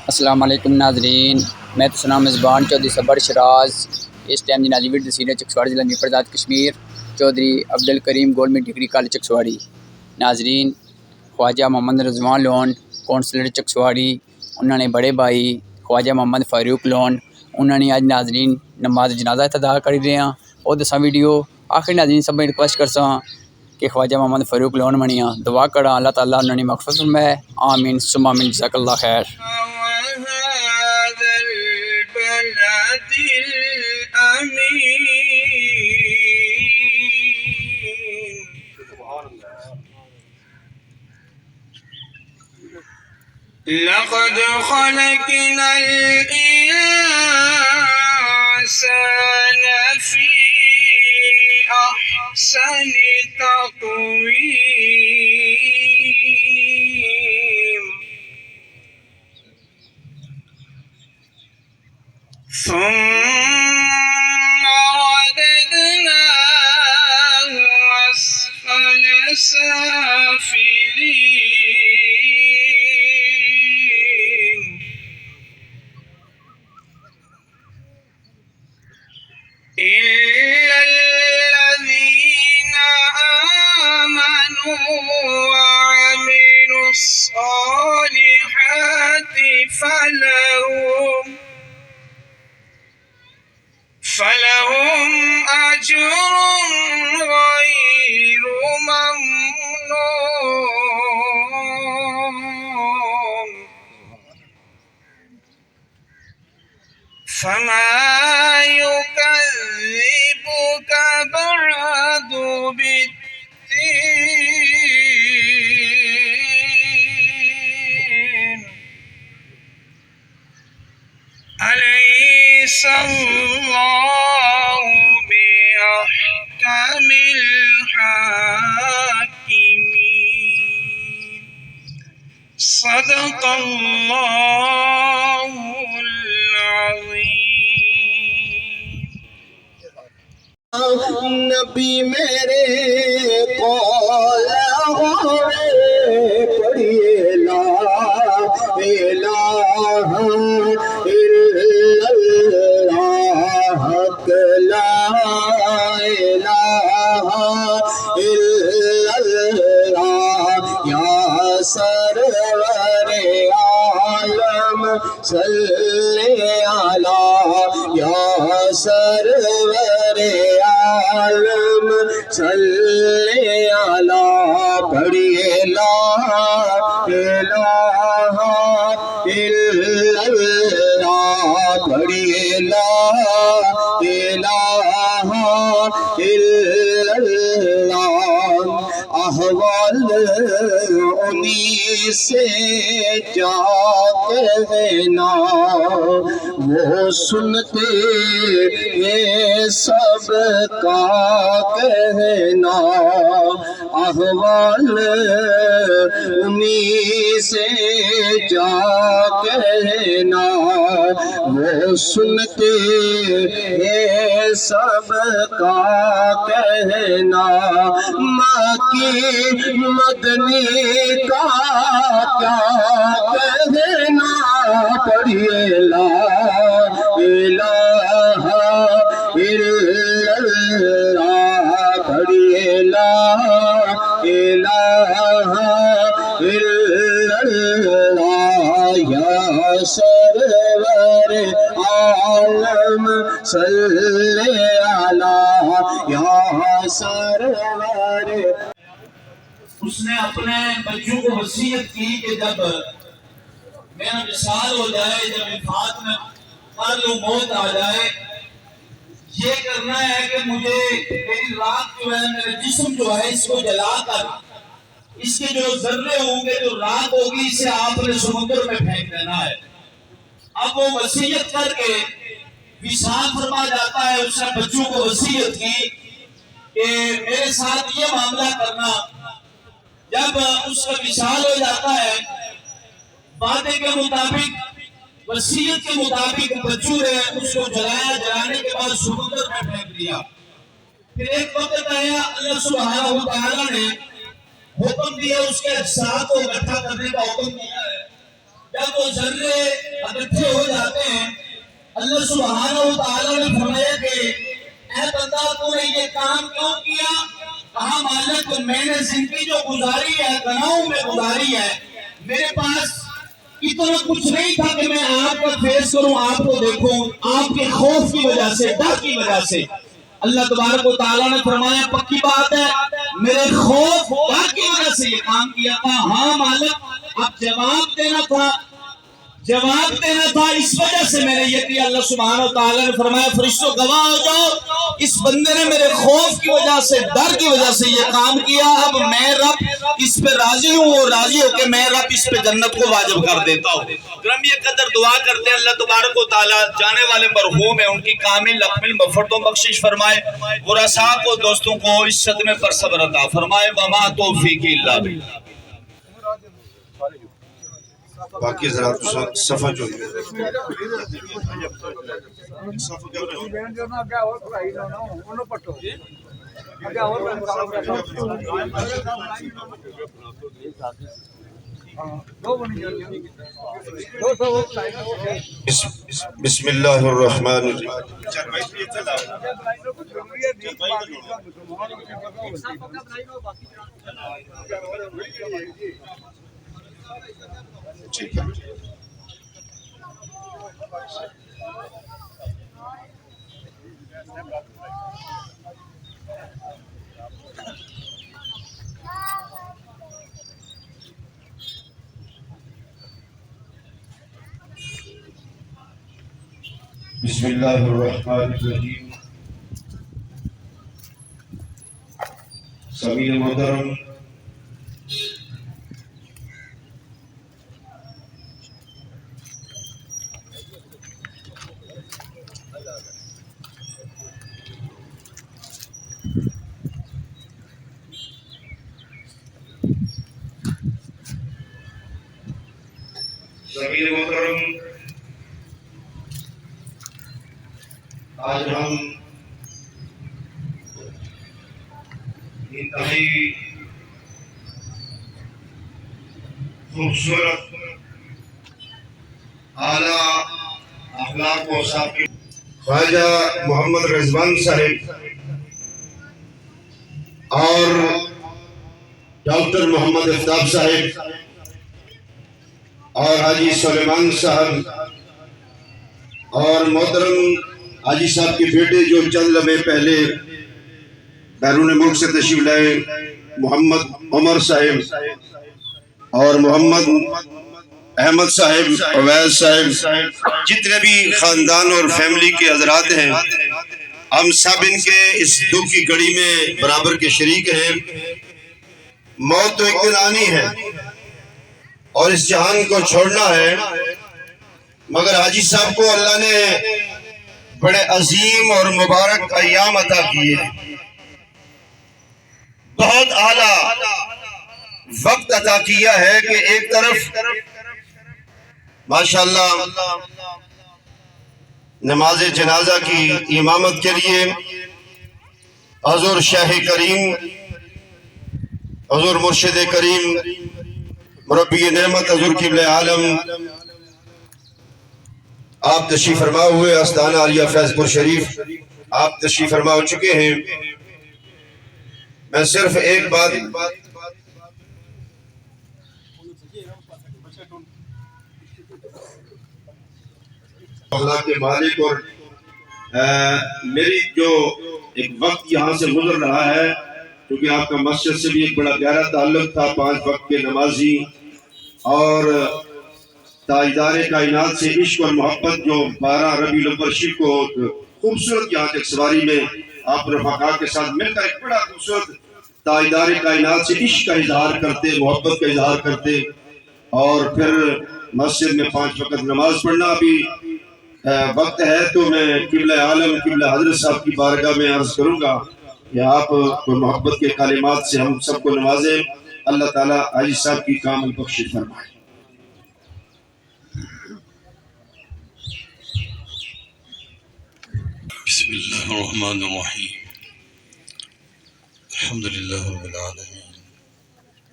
السلام علیکم ناظرین، میں تو سنا میزبان چودھری صبر شراز اس ٹائم دی ناظرین تحصیل چکسواڑی ضلع میرپرزاد Kashmir Chaudhry Abdul Karim government degree college Chakswari. ناظرین، خواجہ محمد رضوان لون کونسلر چکسواڑی، انہوں نے بڑے بھائی خواجہ محمد فاروق لون انہوں نے آج ناظرین نماز جنازہ ادا کر رہے ہیں اور دساں ویڈیو آخری ناظرین سب میں ریکویسٹ کرساں کہ خواجہ محمد فاروق لون بنیاں دعا کرا اللہ تعالیٰ انہوں نے مغفرت فرمائے، آمین ثم آمین، جزاک اللہ خیر۔ لقد خلقنا الإنسان في أحسن تقويم ثم رددناه أسفل سافلين إلا الذين آمنوا وعملوا الصالحات فلهم أجر غير ممنون فما يكذبك بعد بالدين أليس الله بأحكم الحاكمين صدق الله العظيم نبی میرے قول پڑھیے لا الہ الا اللہ، لا الہ الا اللہ، یا سرور عالم صلی علی، یا سرور عالم صلی علی، پڑھیے لا الہ الا اللہ، پڑھیے لا الہ الا اللہ، احوال انہی سے جا کہنا، وہ سنتے ہیں سب کا کہنا، احوال انہی سے جا کہنا، وہ سنتے ہیں سب کا کہنا، ماں کی مدنی کا کیا کہنا، پڑھیے لا الہ الا اللہ، پڑھیے لا الہ الا اللہ، یا سرور عالم صلی علی، یا سرور۔ اس نے اپنے بچوں کو وصیت کی کہ جب میرا وصال ہو جائے، جب وفات میں مرلو موت آ جائے، یہ کرنا ہے کہ مجھے میری رات جو ہے، میرے جسم جو ہے، اس کو جلا کر اس کے جو ذرے ہوں گے، جو رات ہوگی، اسے آپ نے سمندر میں پھینک دینا ہے۔ اب وہ وصیت کر کے وصال فرما جاتا ہے، اس نے بچوں کو وصیت کی کہ میرے ساتھ یہ معاملہ کرنا۔ جب اس کا وصال ہو جاتا ہے، وعدے کے مطابق، وصیت کے مطابق بچوں نے اس کو جلایا، جلانے کے بعد سمندر میں پھینک دیا۔ پھر ایک وقت آیا، اللہ سبحانہ و تعالیٰ نے حکم دیا، اس کے اجزاء کو اکٹھا کرنے کا حکم دیا ہے۔ جب وہ ذرے اکٹھے ہو جاتے ہیں، اللہ سبحانہ و تعالیٰ نے فرمایا کہ اے بندہ تو نے یہ کام کیوں کیا؟ کہا مالک میں نے زندگی جو گزاری ہے گناہوں میں گزاری ہے، میرے پاس اتنا کچھ نہیں تھا کہ میں آپ کا فیس کروں، آپ کو دیکھوں، آپ کے خوف کی وجہ سے، ڈر کی وجہ سے۔ اللہ تبارک و تعالیٰ نے فرمایا پکی بات ہے، میرے خوف ڈر کی وجہ سے یہ کام کیا تھا۔ ہاں مالک اب جواب دینا تھا اس وجہ سے میں نے یہ کیا۔ اللہ سبحانہ و تعالیٰ نے فرمایا فرشتوں گواہ ہو جاؤ، اس بندے نے میرے خوف کی وجہ سے، ڈر کی وجہ سے یہ کام کیا، اب میں رب اس پہ راضی ہوں اور راضی ہو کہ میں رب اس پہ جنت کو واجب کر دیتا ہوں۔ ہم یہ قدر دعا کرتے ہیں اللہ تبارک و تعالیٰ جانے والے مرحوم ہیں ان کی کامل اکمل مغفرت و بخشش فرمائے، ورثاء کو دوستوں کو اس صدمے پر صبر عطا فرمائے، وما توفیقی الا باللہ۔ باقی حضرات صفحہ جو بسم اللہ الرحمن ٹھیک ہے۔ بسم اللہ الرحمن الرحیم۔ سمیع محترم آج ہم انتہائی خوبصورت اعلیٰ اخلاق و صاحب خواجہ محمد رضوان صاحب اور ڈاکٹر محمد افتاب صاحب اور حاجی سلیمان صاحب اور محترم حاجی صاحب کے بیٹے جو چند لمحے پہلے بیرون ملک سے تشریف لائے محمد عمر صاحب اور محمد احمد صاحب اویس صاحب، جتنے بھی خاندان اور فیملی کے حضرات ہیں، ہم سب ان کے اس دکھ کی گھڑی میں برابر کے شریک ہیں۔ موت تو ایک دن آنی ہے اور اس جہان کو چھوڑنا ہے، مگر حاجی صاحب کو اللہ نے بڑے عظیم اور مبارک ایام عطا کیے، بہت اعلیٰ وقت عطا کیا ہے کہ ایک طرف ماشاءاللہ نماز جنازہ کی امامت کے لیے حضور شیخ کریم، حضور مرشد کریم، مربی نعمت حضور قبلہ عالم آپ تشریف فرما ہوئے آستانہ عالیہ فیض پور شریف آپ تشریف فرما ہو چکے ہیں۔ میں صرف ایک بات اللہ کے مالک اور میری جو ایک وقت یہاں سے گزر رہا ہے، کیونکہ آپ کا مسجد سے بھی ایک بڑا گہرا تعلق تھا، 5 وقت کے نمازی اور تاجدار کائنات سے عشق اور محبت، جو 12 ربیع الاول شریف کو خوبصورت یہاں تک سواری میں آپ رفقا کے ساتھ مل کر ایک بڑا خوبصورت تاجدار کائنات سے عشق کا اظہار کرتے، محبت کا اظہار کرتے، اور پھر مسجد میں 5 وقت نماز پڑھنا بھی وقت ہے، تو میں قبلہ عالم قبلہ حضرت صاحب کی بارگاہ میں عرض کروں گا کہ آپ محبت کے کلمات سے ہم سب کو نوازیں، اللہ تعالیٰ حاجی صاحب کی کامل بخشش فرمائے۔ بسم اللہ الرحمن الرحیم، الحمدللہ رب العالمین،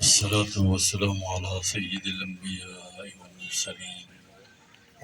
الصلاة والسلام علی سید الانبیاء والمرسلین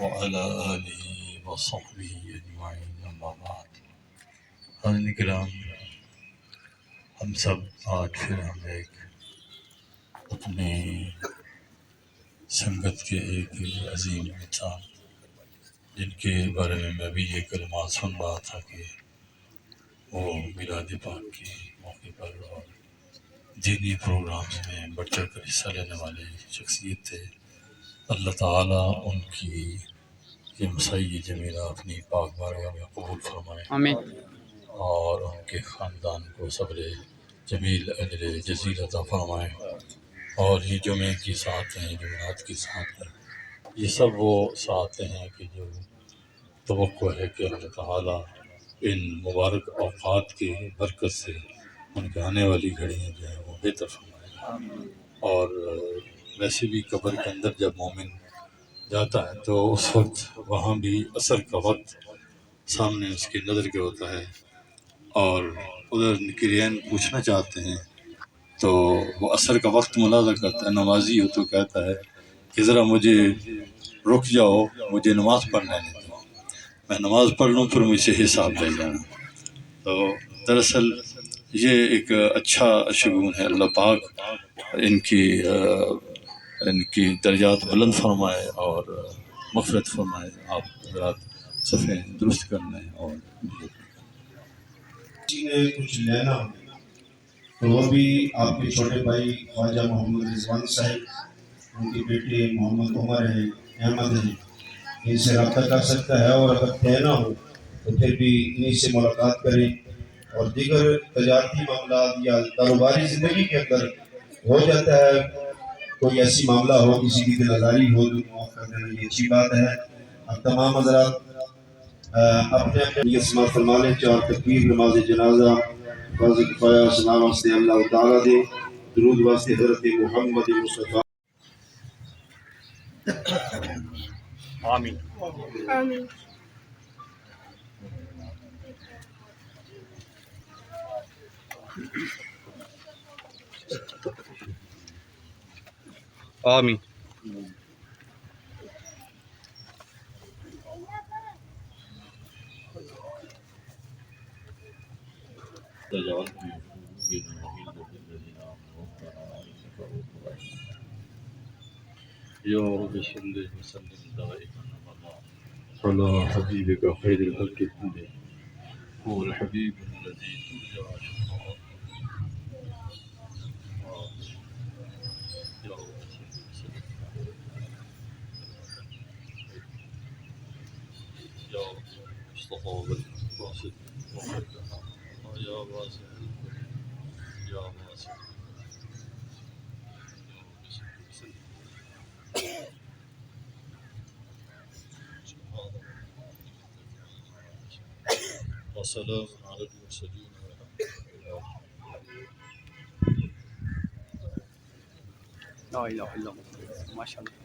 وعلى آله وصحبه أجمعين أما بعد. حاضرین کرام، ہم سب آج پھر ہم ایک اپنے سنگت کے ایک عظیم انسان جن کے بارے میں بھی یہ کلمات سن رہا تھا کہ وہ میلاد پاک کے موقع پر اور دینی پروگرامز میں بڑھ چڑھ کر حصہ لینے والے شخصیت تھے. اللہ تعالیٰ ان کی یہ مسائی جمیلہ اپنی پاک بارگاہ میں قبول فرمائے آمین. اور ان کے خاندان کو صبر جمیل اجر جزیل عطا فرمائے. اور یہ جمعے کی ساتھ ہیں، جمعرات کی ساتھ ہیں، یہ سب وہ ساتھ ہیں کہ جو توقع ہے کہ اللہ تعالیٰ ان مبارک اوقات کی برکت سے ان کے آنے والی گھڑیاں جو ہیں وہ بہتر فرمائے. اور ویسے بھی قبر کے اندر جب مومن جاتا ہے تو اس وقت وہاں بھی عصر کا وقت سامنے اس کی نظر کے ہوتا ہے، اور ادھر نکرین پوچھنا چاہتے ہیں تو وہ عصر کا وقت ملاحظہ کرتا ہے. نمازی ہو تو کہتا ہے کہ ذرا مجھے رک جاؤ، مجھے نماز پڑھنے دو، میں نماز پڑھ لوں پھر مجھ سے حساب لے جانا. تو دراصل یہ ایک اچھا شگون ہے. اللہ پاک ان کی درجات بلند فرمائے اور مغفرت فرمائے. آپ حضرات صفحے درست کرنا ہے. اور کسی نے کچھ لینا ہو تو وہ بھی آپ کے چھوٹے بھائی خواجہ محمد رضوان صاحب، ان کے بیٹے محمد عمر ہیں، احمد ہیں، ان سے رابطہ کر سکتا ہے. اور اگر دینا ہو تو پھر بھی انہیں سے ملاقات کریں. اور دیگر تجارتی معاملات یا کاروباری زندگی کے اندر ہو جاتا ہے کوئی ایسی معاملہ ہو، کسی کی دل آزاری ہو تو معاف کر دینا، یہ اچھی بات ہے. اب تمام حضرات اپنے نیت سماعت فرما لیں. 4 تکبیر نماز جنازہ فرض کفایہ. سلام واسطے اللہ تعالیٰ دے، درود واسطے حضرت محمد مصطفیٰ. آمین. آمین. آمین. یا رب صل وسلم دائما ابدا على حبيبك خير الخلق كلهم، هو الحبيب الذي ترجى شفاعته. يا رب صل وسلم يا رب مصطفى والقاصد وحدنا يا واسع يا واسع. وسلام على المرسلين والحمد لله. لا الہ الا اللہ. ماشاء اللہ.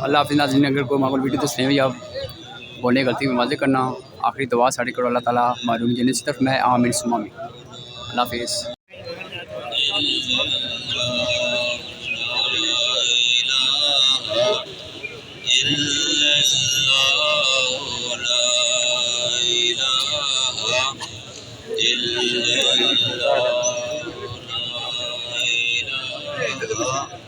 اللہ حافظ ناظرین، اگر کوئی معمول ویڈیو تو سنیں یا بولنے غلطی میں واضح کرنا. آخری دعا ساڑی کرو اللہ تعالیٰ معلوم جنت سے طرف میں آمین ثم آمین. اللہ حافظ. لا